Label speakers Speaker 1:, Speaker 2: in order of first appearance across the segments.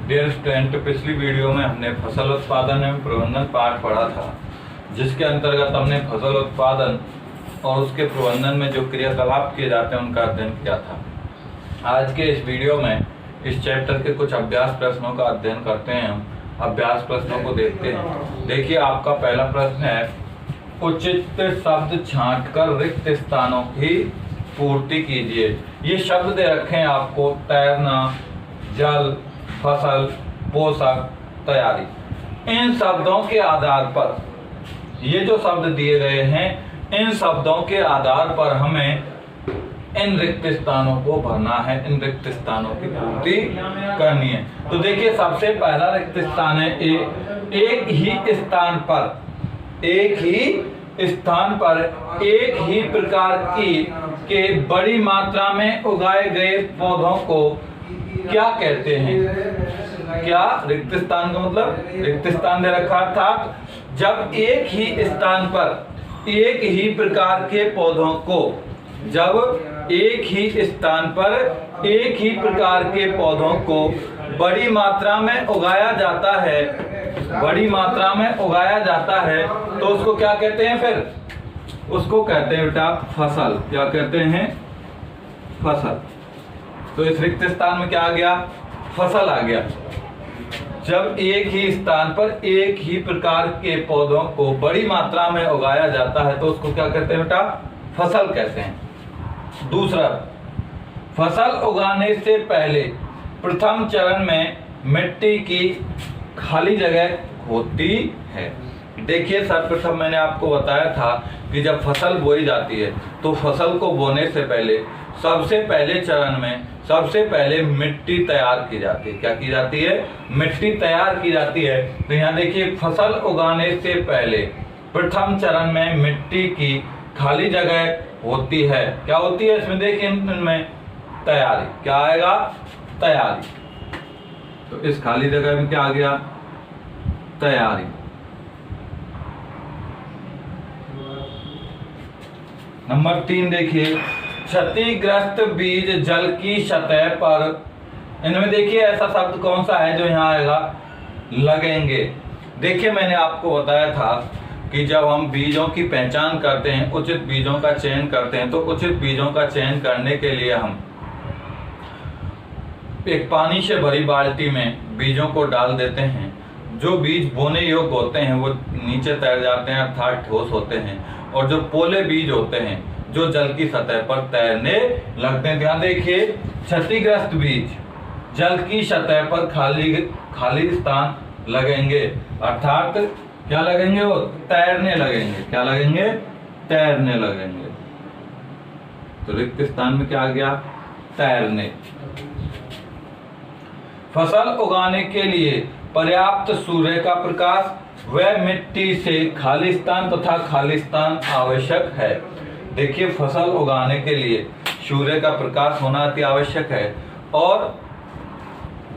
Speaker 1: Dear student, पिछली video में हमने फसल उत्पादन एवं प्रबंधन पाठ पढ़ा था, जिसके अंतर्गत हमने फसल उत्पादन और उसके प्रबंधन में जो क्रियाकलाप किए जाते हैं उनका अध्ययन किया था। आज के इस वीडियो में इस चैप्टर के कुछ अभ्यास प्रश्नों का अध्ययन करते हैं। हम अभ्यास प्रश्नों को देखते हैं। देखिए, आपका पहला प्रश्न है, उचित शब्द छांटकर रिक्त स्थानों की पूर्ति कीजिए। ये शब्द दे रखे हैं आपको, तैरना, जल, फसल, पोषक, तैयारी। इन शब्दों के आधार पर, ये जो शब्द दिए गए हैं, इन शब्दों के आधार पर हमें इन रिक्त स्थानों को भरना है, इन रिक्त स्थानों की पूर्ति करनी है। तो देखिए, सबसे पहला रिक्त स्थान है एक ही स्थान एक ही प्रकार के बड़ी मात्रा में उगाए गए पौधों को क्या कहते हैं? क्या रिक्त स्थान का मतलब रिक्त स्थान दे रखा, अर्थात जब एक ही स्थान पर एक ही प्रकार के पौधों को, जब एक ही स्थान पर एक ही प्रकार के पौधों को बड़ी मात्रा में उगाया जाता है, बड़ी मात्रा में उगाया जाता है, तो उसको क्या कहते हैं? फिर उसको कहते हैं बेटा फसल। क्या कहते हैं? फसल। तो इस रिक्त स्थान में क्या आ गया? फसल आ गया। जब एक ही स्थान पर एक ही प्रकार के पौधों को बड़ी मात्रा में उगाया जाता है तो उसको क्या कहते हैं बेटा? फसल कहते हैं। दूसरा, फसल उगाने से पहले प्रथम चरण में मिट्टी की खाली जगह होती है। देखिए, सर्वप्रथम मैंने आपको बताया था कि जब फसल बोई जाती है तो फसल को बोने से पहले सबसे पहले चरण में सबसे पहले मिट्टी तैयार की जाती है। क्या की जाती है? मिट्टी तैयार की जाती है। तो यहाँ देखिए, फसल उगाने से पहले प्रथम चरण में मिट्टी की खाली जगह होती है। क्या होती है इसमें? देखिए, इनमें तैयारी। क्या आएगा? तैयारी। तो इस खाली जगह में क्या आ गया? तैयारी। नंबर 3 देखिए, क्षतिग्रस्त बीज जल की सतह पर, इनमें देखिए ऐसा शब्द कौन सा है जो यहाँ आएगा? लगेंगे। देखिए, मैंने आपको बताया था कि जब हम बीजों की पहचान करते हैं, उचित बीजों का चयन करते हैं, तो उचित बीजों का चयन करने के लिए हम एक पानी से भरी बाल्टी में बीजों को डाल देते हैं। जो बीज बोने योग्य होते हैं वो नीचे तैर जाते हैं, अर्थात ठोस होते हैं, और जो पोले बीज होते हैं जो जल की सतह पर तैरने लगते हैं। ध्यान देखिए, क्षतिग्रस्त बीज जल की सतह पर खाली स्थान लगेंगे, अर्थात क्या लगेंगे? वो तैरने लगेंगे। क्या लगेंगे? तैरने लगेंगे। तो रिक्त स्थान में क्या आ गया? तैरने। फसल उगाने के लिए पर्याप्त सूर्य का प्रकाश व मिट्टी से खाली स्थान तथा खाली स्थान आवश्यक है। देखिए, फसल उगाने के लिए सूर्य का प्रकाश होना अति आवश्यक है और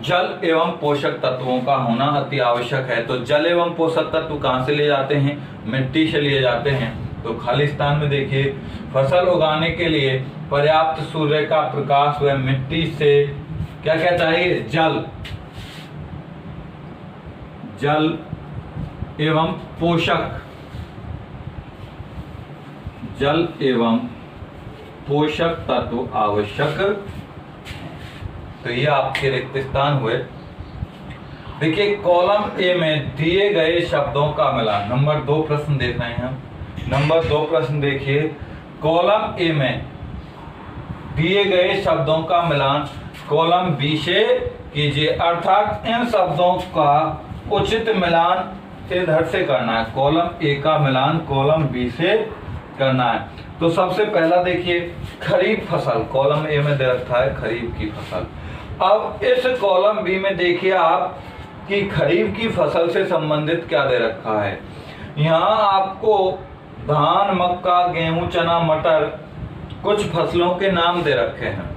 Speaker 1: जल एवं पोषक तत्वों का होना अति आवश्यक है। तो जल एवं पोषक तत्व कहाँ से लिए जाते हैं? मिट्टी से लिए जाते हैं। तो खाली स्थान में देखिए, फसल उगाने के लिए पर्याप्त सूर्य का प्रकाश व मिट्टी से क्या क्या चाहिए? जल एवं पोषक तत्व आवश्यक। तो ये आपके रिक्त स्थान हुए। देखिए, कॉलम ए में दिए गए शब्दों का मिलान। नंबर 2 प्रश्न देख रहे हैं हम। नंबर 2 प्रश्न देखिए, कॉलम ए में दिए गए शब्दों का मिलान कॉलम बी से कीजिए, अर्थात इन शब्दों का उचित मिलान इधर से करना है। कॉलम ए का मिलान कॉलम बी से करना है। तो सबसे पहला देखिए, खरीफ फसल कॉलम ए में दे रखा है, खरीफ की फसल। अब इस कॉलम बी में देखिए आप कि खरीफ की फसल से संबंधित क्या दे रखा है। यहाँ आपको धान, मक्का, गेहूं, चना, मटर कुछ फसलों के नाम दे रखे हैं।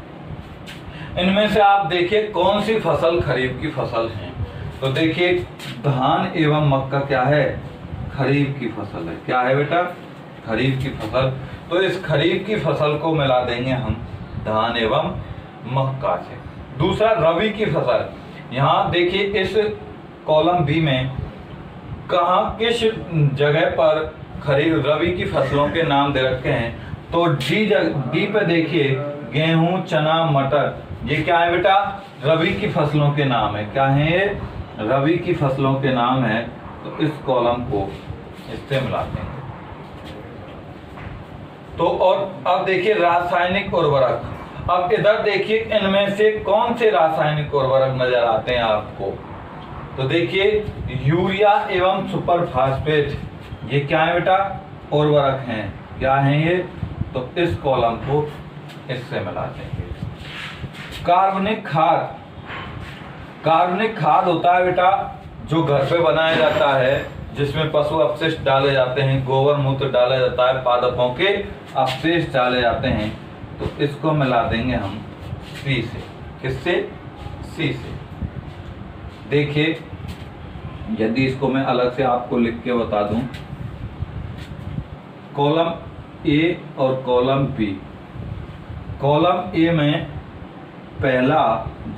Speaker 1: इनमें से आप देखिए कौन सी फसल खरीफ की फसल है। तो देखिए, धान एवं मक्का क्या है? खरीफ की फसल है। क्या है बेटा? खरीफ की फसल। तो इस खरीफ की फसल को मिला देंगे हम धान एवं मक्का से। दूसरा, रबी की फसल। यहाँ देखिए इस कॉलम बी में कहाँ किस जगह पर खरीफ रबी की फसलों के नाम दे रखे हैं। तो डी पे देखिए गेहूं, चना, मटर, ये क्या है बेटा? रबी की फसलों के नाम है। क्या है ये? रबी की फसलों के नाम है। तो इस कॉलम को इससे मिलाते हैं। तो और अब देखिए रासायनिक उर्वरक। अब इधर देखिए इनमें से कौन से रासायनिक उर्वरक नजर आते हैं आपको। तो देखिए यूरिया एवं सुपर फास्फेट, ये क्या है बेटा? उर्वरक हैं। क्या हैं ये? तो इस कॉलम को इससे मिला देंगे। कार्बनिक खाद। कार्बनिक खाद होता है बेटा जो घर पे बनाया जाता है, जिसमें पशु अपशिष्ट डाले जाते हैं, गोबर मूत्र डाला जाता है, पादपों के अपशिष्ट डाले जाते हैं। तो इसको मिला देंगे हम सी से। किससे? सी से। देखिए यदि इसको मैं अलग से आपको लिख के बता दूं, कॉलम ए और कॉलम बी। कॉलम ए में पहला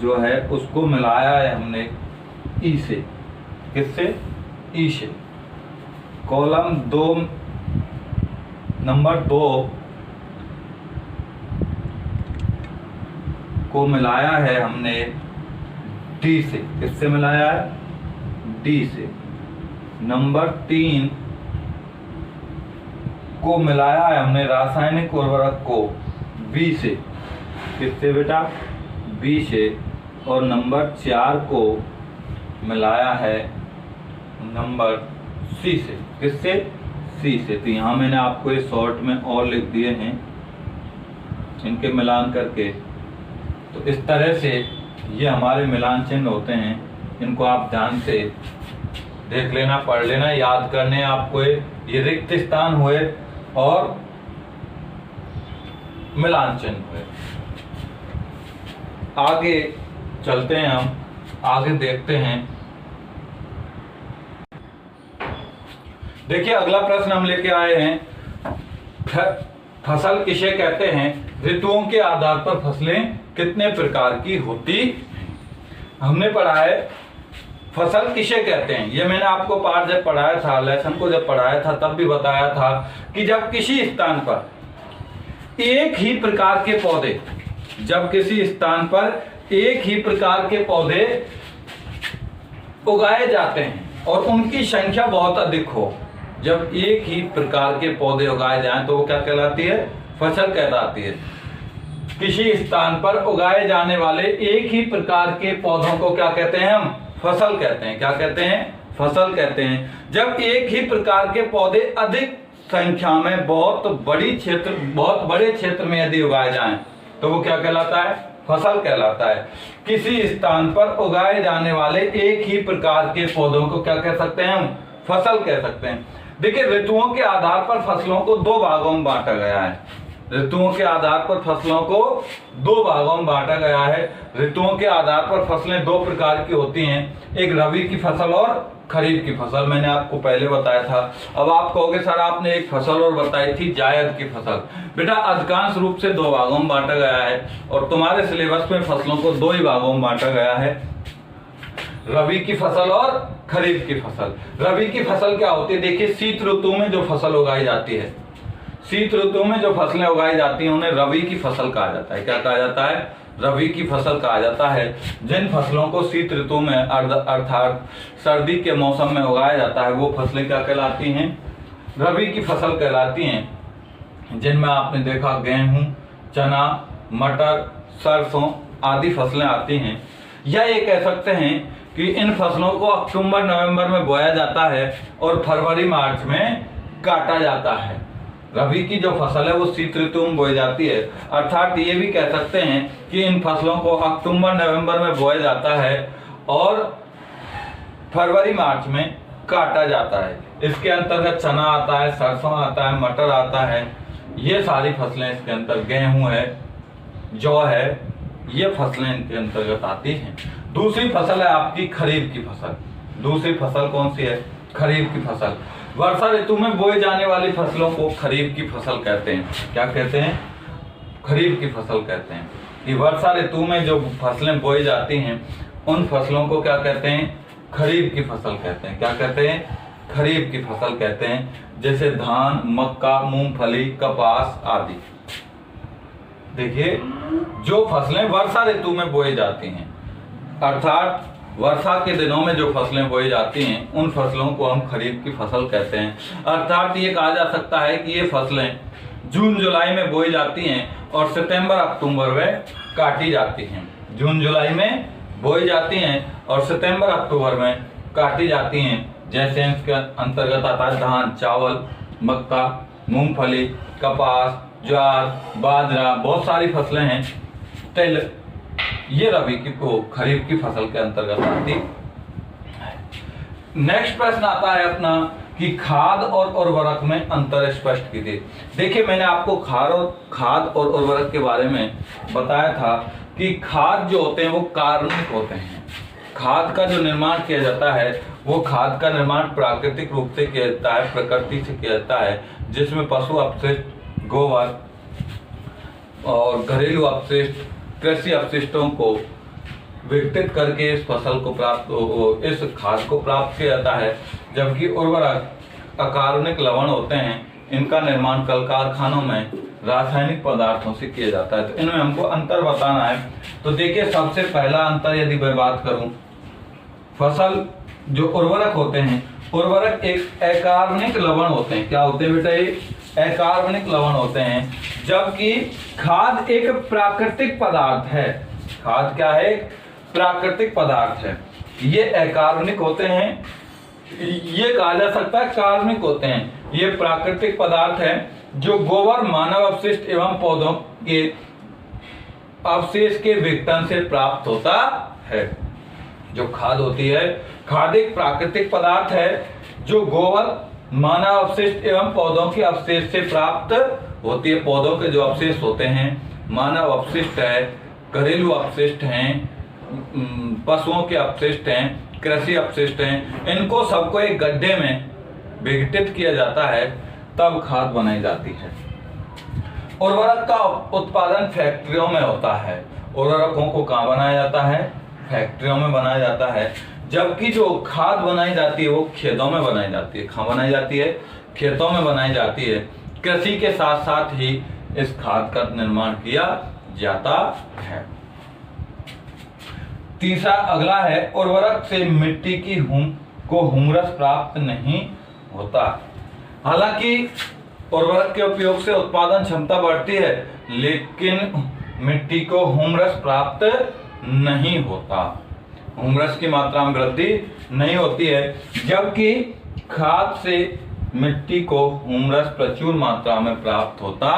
Speaker 1: जो है उसको मिलाया है हमने ई से। किससे? ई से। कॉलम दो नंबर 2 को मिलाया है हमने डी से। किससे मिलाया है? डी से। नंबर 3 को मिलाया है हमने रासायनिक उर्वरक को बी से। किससे बेटा? बी से। और नंबर 4 को मिलाया है नंबर सी से। किससे? सी से। तो यहाँ मैंने आपको ये शॉर्ट में और लिख दिए हैं इनके मिलान करके। तो इस तरह से ये हमारे मिलान चिन्ह होते हैं। इनको आप ध्यान से देख लेना, पढ़ लेना, याद करने आपको। ये रिक्त स्थान हुए और मिलान चिन्ह हुए। आगे चलते हैं, हम आगे देखते हैं। देखिए अगला प्रश्न हम लेके आए हैं, फसल किसे कहते हैं? ऋतुओं के आधार पर फसलें कितने प्रकार की होती हैं? हमने पढ़ा है फसल किसे कहते हैं। ये मैंने आपको पाठ जब पढ़ाया था, लेसन को जब पढ़ाया था, तब भी बताया था कि जब किसी स्थान पर एक ही प्रकार के पौधे, जब किसी स्थान पर एक ही प्रकार के पौधे उगाए जाते हैं और उनकी संख्या बहुत अधिक हो, जब एक ही प्रकार के पौधे उगाए जाएं तो वो क्या कहलाती है? फसल कहलाती है। किसी स्थान पर उगाए जाने वाले एक ही प्रकार के पौधों को क्या कहते हैं? हम फसल कहते हैं। क्या कहते हैं? फसल कहते हैं। जब एक ही प्रकार के पौधे अधिक संख्या में बहुत बड़े क्षेत्र में यदि उगाए जाएं तो वो क्या कहलाता है? फसल कहलाता है। किसी स्थान पर उगाए जाने वाले एक ही प्रकार के पौधों को क्या कह सकते हैं? हम फसल कह सकते हैं। देखिए ऋतुओं के आधार पर फसलों को 2 भागों में बांटा गया है। ऋतुओं के आधार पर फसलों को 2 भागों में बांटा गया है। ऋतुओं के आधार पर फसलें 2 प्रकार की होती हैं, एक रबी की फसल और खरीफ की फसल। मैंने आपको पहले बताया था। अब आप कहोगे सर आपने एक फसल और बताई थी जायद की फसल। बेटा अधिकांश रूप से 2 भागों में बांटा गया है और तुम्हारे सिलेबस में फसलों को 2 ही भागों में बांटा गया है, रबी की फसल और खरीफ की फसल। रबी की फसल क्या होती है? देखिए शीत ऋतु में जो फसल उगाई जाती है, शीत ऋतु में जो फसलें उगाई जाती हैं उन्हें रबी की फसल कहा जाता है। क्या कहा जाता है? रबी की फसल कहा जाता है। जिन फसलों को शीत ऋतु में अर्थात सर्दी के मौसम में उगाया जाता है वो फसलें क्या कहलाती हैं? रबी की फसल कहलाती हैं। जिनमें आपने देखा गेहूं, चना, मटर, सरसों आदि फसलें आती हैं। या ये कह सकते हैं कि इन फसलों को अक्टूबर नवंबर में बोया जाता है और फरवरी मार्च में काटा जाता है। रबी की जो फसल है वो शीत ऋतु में बोई जाती है। अर्थात ये भी कह सकते हैं कि इन फसलों को अक्टूबर नवंबर में बोया जाता है और फरवरी मार्च में काटा जाता है। इसके अंतर्गत चना आता है, सरसों आता है, मटर आता है, ये सारी फसलें इसके अंतर्गत, गेहूं है, जौ है, ये फसलें इनके अंतर्गत आती हैं। दूसरी फसल है आपकी खरीफ की फसल। दूसरी फसल कौन सी है? खरीफ की फसल। वर्षा ऋतु में बोए जाने वाली फसलों को खरीफ की फसल कहते हैं। क्या कहते हैं? खरीफ की फसल कहते हैं। कि वर्षा ऋतु में जो फसलें बोई जाती हैं उन फसलों को क्या कहते हैं? खरीफ की फसल कहते हैं। क्या कहते हैं? खरीफ की फसल कहते हैं। जैसे धान, मक्का, मूंगफली, कपास आदि। देखिए, जो फसलें वर्षा ऋतु में बोई जाती हैं, अर्थात वर्षा के दिनों में जो फसलें बोई जाती हैं, उन फसलों को हम खरीफ की फसल कहते हैं। अर्थात ये कहा जा सकता है कि ये फसलें जून जुलाई में बोई जाती हैं और सितंबर अक्टूबर में काटी जाती हैं। जून जुलाई में बोई जाती हैं और सितंबर अक्टूबर में काटी जाती हैं। जैसे इसके अंतर्गत आता है धान, चावल, मक्का, मूंगफली, कपास, ज्वार, बाजरा, बहुत सारी फसलें हैं। तिल, ये रबी की को खरीफ की फसल के अंतर्गत आती है। नेक्स्ट प्रश्न आता है अपना कि खाद और उर्वरक में अंतर स्पष्ट कीजिए। देखिए, मैंने आपको खाद और उर्वरक के बारे में बताया था कि खाद जो होते हैं वो कार्बनिक होते हैं। खाद का जो निर्माण किया जाता है वो खाद का निर्माण प्राकृतिक रूप से किया जाता है, प्रकृति से किया जाता है, जिसमें पशु अपशिष्ट, गोबर और घरेलू अपशिष्ट, कृषि अपशिष्टों को विघटित करके इस फसल को इस खाद को प्राप्त किया जाता है। जबकि उर्वरक अकार्बनिक लवण होते हैं, इनका निर्माण कल कारखानों में रासायनिक पदार्थों से किया जाता है। तो इनमें हमको अंतर बताना है। तो देखिए, सबसे पहला अंतर यदि मैं बात करूं, फसल जो उर्वरक होते हैं, उर्वरक एक अकार्बनिक लवण होते हैं। क्या होते हैं बेटा? ये अकार्बनिक लवण होते हैं। जबकि खाद एक प्राकृतिक पदार्थ है। खाद क्या है? प्राकृतिक पदार्थ है। ये अकार्बनिक होते हैं, ये कहा जा सकता है कार्बनिक होते हैं। ये प्राकृतिक पदार्थ है जो गोबर, मानव अपशिष्ट एवं पौधों के अवशेष के विघटन से प्राप्त होता है। जो खाद होती है, खाद एक प्राकृतिक पदार्थ है जो गोबर, मानव अपशिष्ट एवं पौधों के अवशेष से प्राप्त होती है। पौधों के जो अवशेष होते हैं, मानव अपशिष्ट है, घरेलू अपशिष्ट हैं, पशुओं के अपशिष्ट हैं, कृषि अपशिष्ट हैं, इनको सबको एक गड्ढे में विघटित किया जाता है, तब खाद बनाई जाती है। उर्वरक का उत्पादन फैक्ट्रियों में होता है। उर्वरकों को कहाँ बनाया जाता है? फैक्ट्रियों में बनाया जाता है। जबकि जो खाद बनाई जाती है वो खेतों में बनाई जाती है। कहाँ बनाई जाती है? खेतों में बनाई जाती है। कृषि के साथ साथ ही इस खाद का निर्माण किया जाता है। तीसरा अगला है, उर्वरक से मिट्टी की हुमरस प्राप्त नहीं होता। हालांकि उर्वरक के उपयोग से उत्पादन क्षमता बढ़ती है, लेकिन मिट्टी को हुमरस प्राप्त नहीं होता। हुमरस की मात्रा में वृद्धि नहीं होती है। जबकि खाद से मिट्टी को हुमरस प्रचुर मात्रा में प्राप्त होता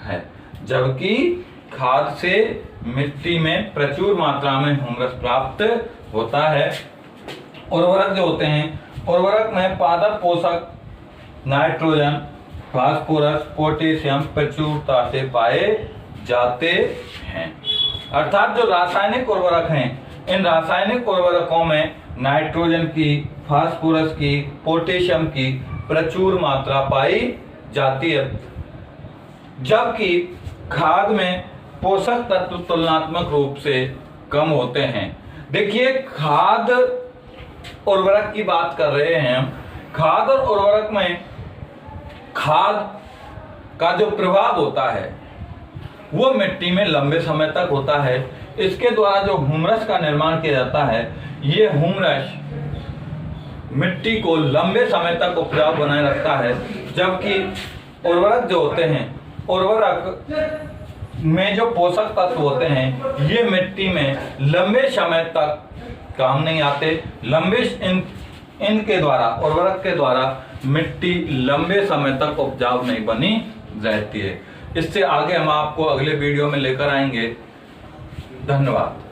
Speaker 1: है। जबकि खाद से मिट्टी में प्रचुर मात्रा में हुमरस प्राप्त होता है। उर्वरक जो होते हैं, उर्वरक में पादप पोषक नाइट्रोजन, फास्फोरस, पोटेशियम प्रचुरता से पाए जाते हैं। अर्थात जो रासायनिक उर्वरक हैं, इन रासायनिक उर्वरकों में नाइट्रोजन की, फास्फोरस की, पोटेशियम की प्रचुर मात्रा पाई जाती है। जबकि खाद में पोषक तत्व तुलनात्मक रूप से कम होते हैं। देखिए, खाद उर्वरक की बात कर रहे हैं हम। खाद और उर्वरक में खाद का जो प्रभाव होता है वो मिट्टी में लंबे समय तक होता है। इसके द्वारा जो हुमरस का निर्माण किया जाता है, ये हुमरस मिट्टी को लंबे समय तक उपजाऊ बनाए रखता है। जबकि उर्वरक जो होते हैं, उर्वरक में जो पोषक तत्व होते हैं, ये मिट्टी में लंबे समय तक काम नहीं आते। इनके द्वारा, उर्वरक के द्वारा मिट्टी लंबे समय तक उपजाऊ नहीं बनी रहती है। इससे आगे हम आपको अगले वीडियो में लेकर आएंगे। धन्यवाद।